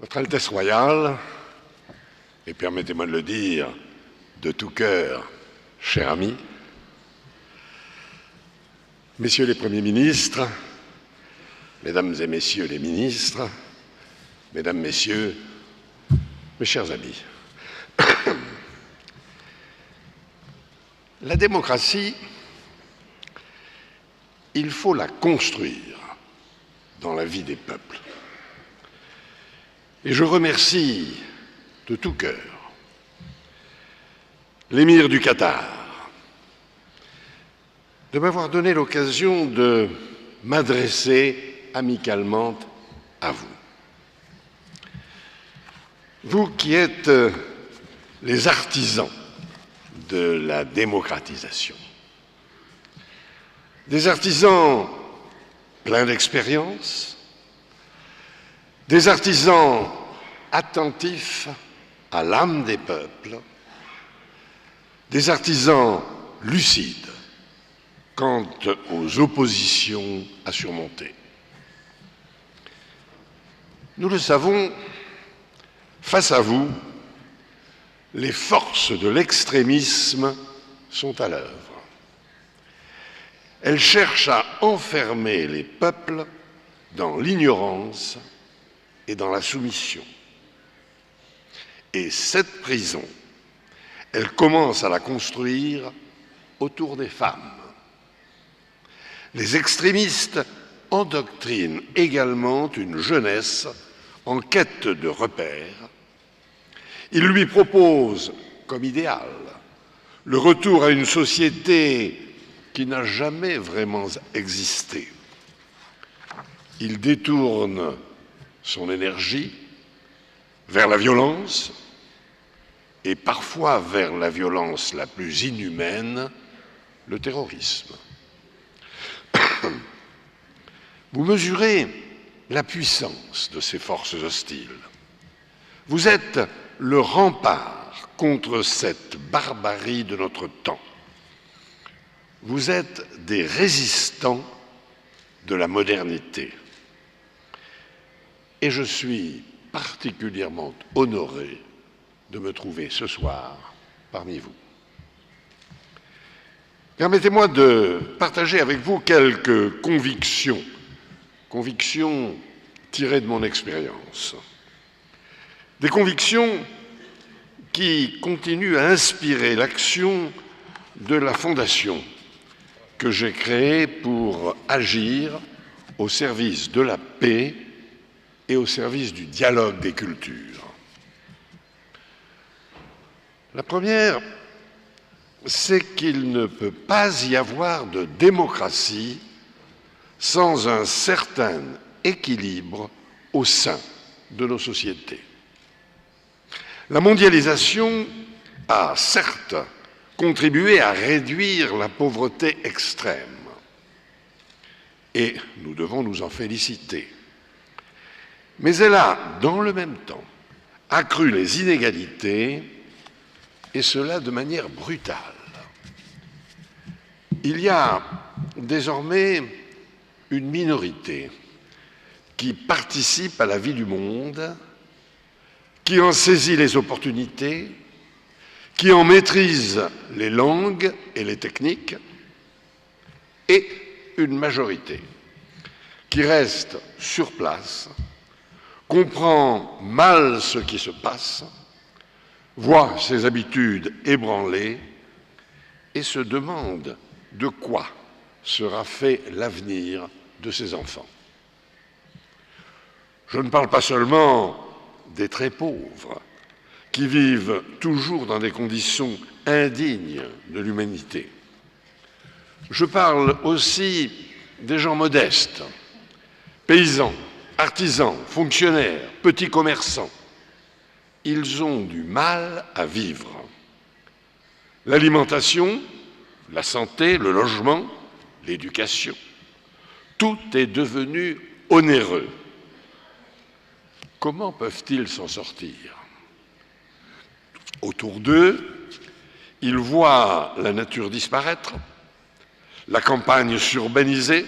Votre Altesse royale, et permettez-moi de le dire de tout cœur, cher ami, messieurs les premiers ministres, mesdames et messieurs les ministres, mesdames, messieurs, mes chers amis, la démocratie, il faut la construire dans la vie des peuples. Et je remercie de tout cœur l'émir du Qatar de m'avoir donné l'occasion de m'adresser amicalement à vous. Vous qui êtes les artisans de la démocratisation, des artisans pleins d'expérience, des artisans attentifs à l'âme des peuples, des artisans lucides quant aux oppositions à surmonter. Nous le savons, face à vous, les forces de l'extrémisme sont à l'œuvre. Elles cherchent à enfermer les peuples dans l'ignorance et dans la soumission. Et cette prison, elle commence à la construire autour des femmes. Les extrémistes endoctrinent également une jeunesse en quête de repères. Ils lui proposent comme idéal le retour à une société qui n'a jamais vraiment existé. Ils détournent son énergie vers la violence et parfois vers la violence la plus inhumaine, le terrorisme. Vous mesurez la puissance de ces forces hostiles. Vous êtes le rempart contre cette barbarie de notre temps. Vous êtes des résistants de la modernité. Et je suis particulièrement honoré de me trouver ce soir parmi vous. Permettez-moi de partager avec vous quelques convictions tirées de mon expérience. Des convictions qui continuent à inspirer l'action de la Fondation que j'ai créée pour agir au service de la paix et au service du dialogue des cultures. La première, c'est qu'il ne peut pas y avoir de démocratie sans un certain équilibre au sein de nos sociétés. La mondialisation a certes contribué à réduire la pauvreté extrême, et nous devons nous en féliciter. Mais elle a, dans le même temps, accru les inégalités, et cela de manière brutale. Il y a désormais une minorité qui participe à la vie du monde, qui en saisit les opportunités, qui en maîtrise les langues et les techniques, et une majorité qui reste sur place, comprend mal ce qui se passe, voit ses habitudes ébranlées et se demande de quoi sera fait l'avenir de ses enfants. Je ne parle pas seulement des très pauvres qui vivent toujours dans des conditions indignes de l'humanité. Je parle aussi des gens modestes, paysans, artisans, fonctionnaires, petits commerçants. Ils ont du mal à vivre. L'alimentation, la santé, le logement, l'éducation, tout est devenu onéreux. Comment peuvent-ils s'en sortir? Autour d'eux, ils voient la nature disparaître, la campagne s'urbaniser,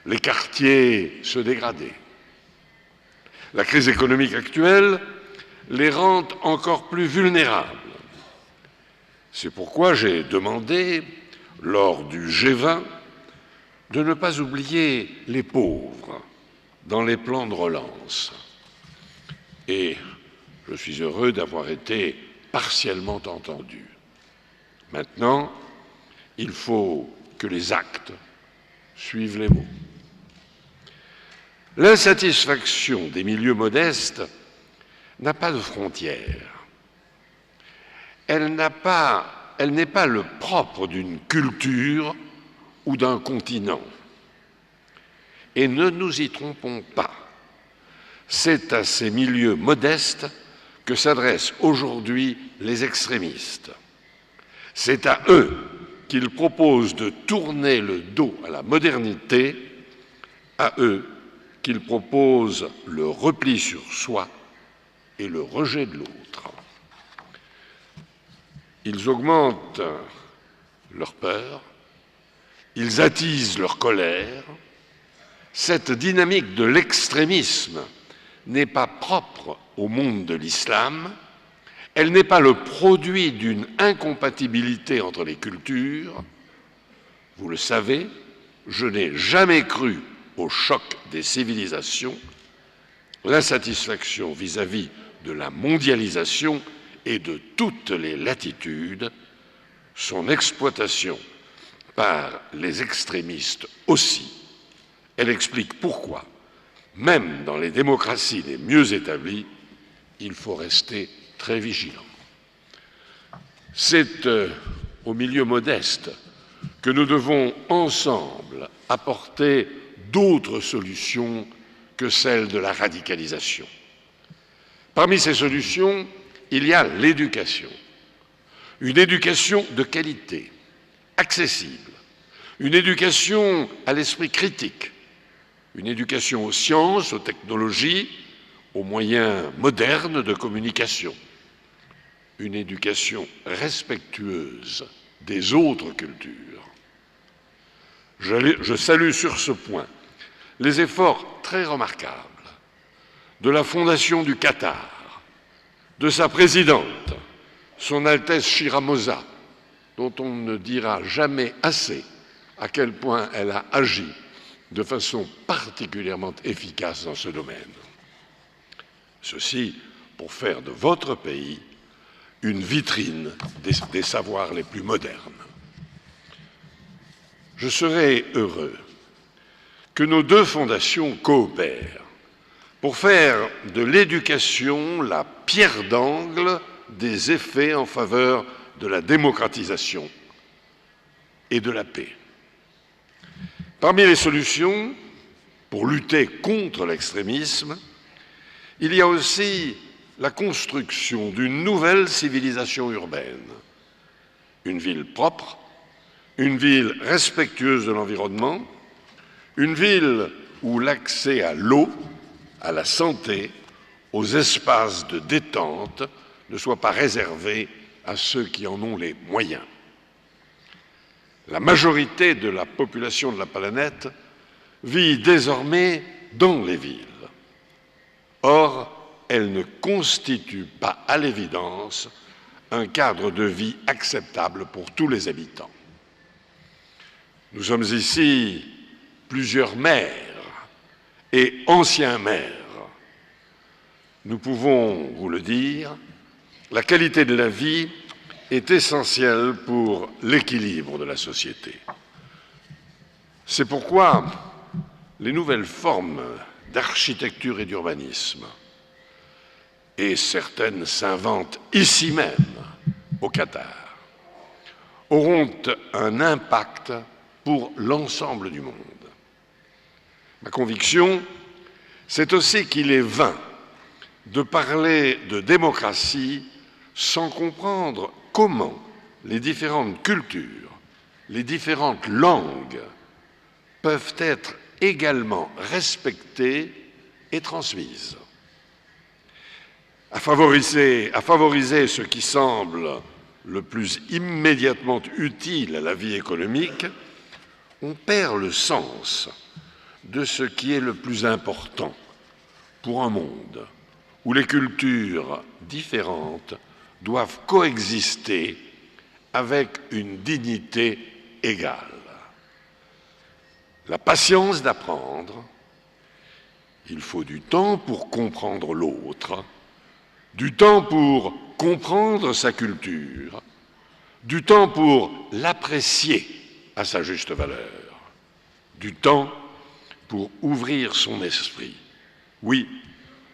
les quartiers se dégrader. La crise économique actuelle les rend encore plus vulnérables. C'est pourquoi j'ai demandé, lors du G20, de ne pas oublier les pauvres dans les plans de relance. Et je suis heureux d'avoir été partiellement entendu. Maintenant, il faut que les actes suivent les mots. L'insatisfaction des milieux modestes n'a pas de frontières. Elle n'est pas le propre d'une culture ou d'un continent. Et ne nous y trompons pas, c'est à ces milieux modestes que s'adressent aujourd'hui les extrémistes. C'est à eux qu'ils proposent de tourner le dos à la modernité, à eux qu'ils proposent le repli sur soi et le rejet de l'autre. Ils augmentent leur peur, ils attisent leur colère. Cette dynamique de l'extrémisme n'est pas propre au monde de l'islam, elle n'est pas le produit d'une incompatibilité entre les cultures. Vous le savez, je n'ai jamais cru au choc des civilisations. L'insatisfaction vis-à-vis de la mondialisation et de toutes les latitudes, son exploitation par les extrémistes aussi, elle explique pourquoi, même dans les démocraties les mieux établies, il faut rester très vigilant. C'est au milieu modeste que nous devons ensemble apporter d'autres solutions que celles de la radicalisation. Parmi ces solutions, il y a l'éducation. Une éducation de qualité, accessible, une éducation à l'esprit critique, une éducation aux sciences, aux technologies, aux moyens modernes de communication, une éducation respectueuse des autres cultures. Je salue sur ce point les efforts très remarquables de la Fondation du Qatar, de sa présidente, Son Altesse Shiramosa, dont on ne dira jamais assez à quel point elle a agi de façon particulièrement efficace dans ce domaine. Ceci pour faire de votre pays une vitrine des savoirs les plus modernes. Je serais heureux que nos deux fondations coopèrent pour faire de l'éducation la pierre d'angle des effets en faveur de la démocratisation et de la paix. Parmi les solutions pour lutter contre l'extrémisme, il y a aussi la construction d'une nouvelle civilisation urbaine, une ville propre, une ville respectueuse de l'environnement, une ville où l'accès à l'eau, à la santé, aux espaces de détente ne soit pas réservé à ceux qui en ont les moyens. La majorité de la population de la planète vit désormais dans les villes. Or, elle ne constitue pas à l'évidence un cadre de vie acceptable pour tous les habitants. Nous sommes ici plusieurs maires et anciens maires. Nous pouvons vous le dire, la qualité de la vie est essentielle pour l'équilibre de la société. C'est pourquoi les nouvelles formes d'architecture et d'urbanisme, et certaines s'inventent ici même, au Qatar, auront un impact pour l'ensemble du monde. Ma conviction, c'est aussi qu'il est vain de parler de démocratie sans comprendre comment les différentes cultures, les différentes langues peuvent être également respectées et transmises. À favoriser ce qui semble le plus immédiatement utile à la vie économique, on perd le sens de ce qui est le plus important pour un monde où les cultures différentes doivent coexister avec une dignité égale. La patience d'apprendre, il faut du temps pour comprendre l'autre, du temps pour comprendre sa culture, du temps pour l'apprécier à sa juste valeur, du temps pour ouvrir son esprit. Oui,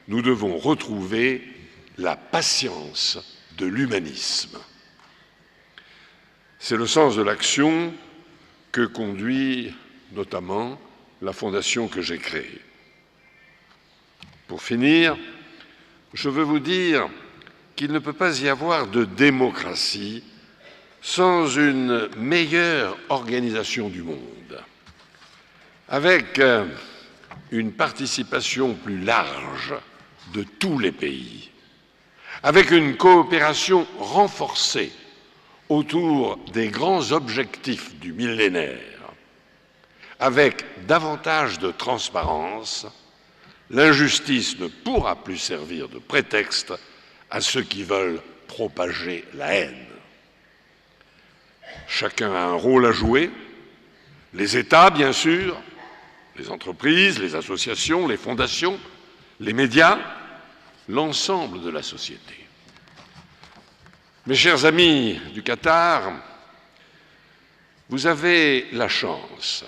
nous devons retrouver la patience de l'humanisme. C'est le sens de l'action que conduit notamment la fondation que j'ai créée. Pour finir, je veux vous dire qu'il ne peut pas y avoir de démocratie sans une meilleure organisation du monde, avec une participation plus large de tous les pays, avec une coopération renforcée autour des grands objectifs du millénaire, avec davantage de transparence. L'injustice ne pourra plus servir de prétexte à ceux qui veulent propager la haine. Chacun a un rôle à jouer, les États bien sûr, les entreprises, les associations, les fondations, les médias, l'ensemble de la société. Mes chers amis du Qatar, vous avez la chance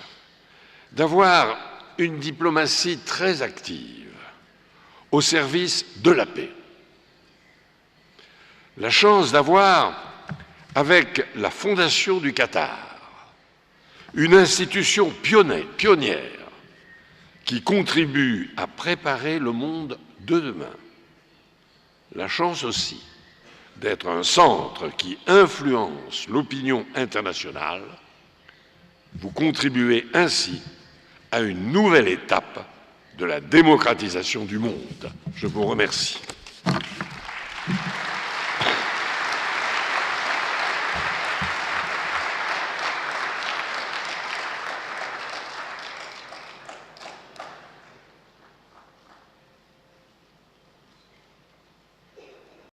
d'avoir une diplomatie très active au service de la paix. La chance d'avoir, avec la Fondation du Qatar, une institution pionnière qui contribue à préparer le monde de demain. La chance aussi d'être un centre qui influence l'opinion internationale. Vous contribuez ainsi à une nouvelle étape de la démocratisation du monde. Je vous remercie.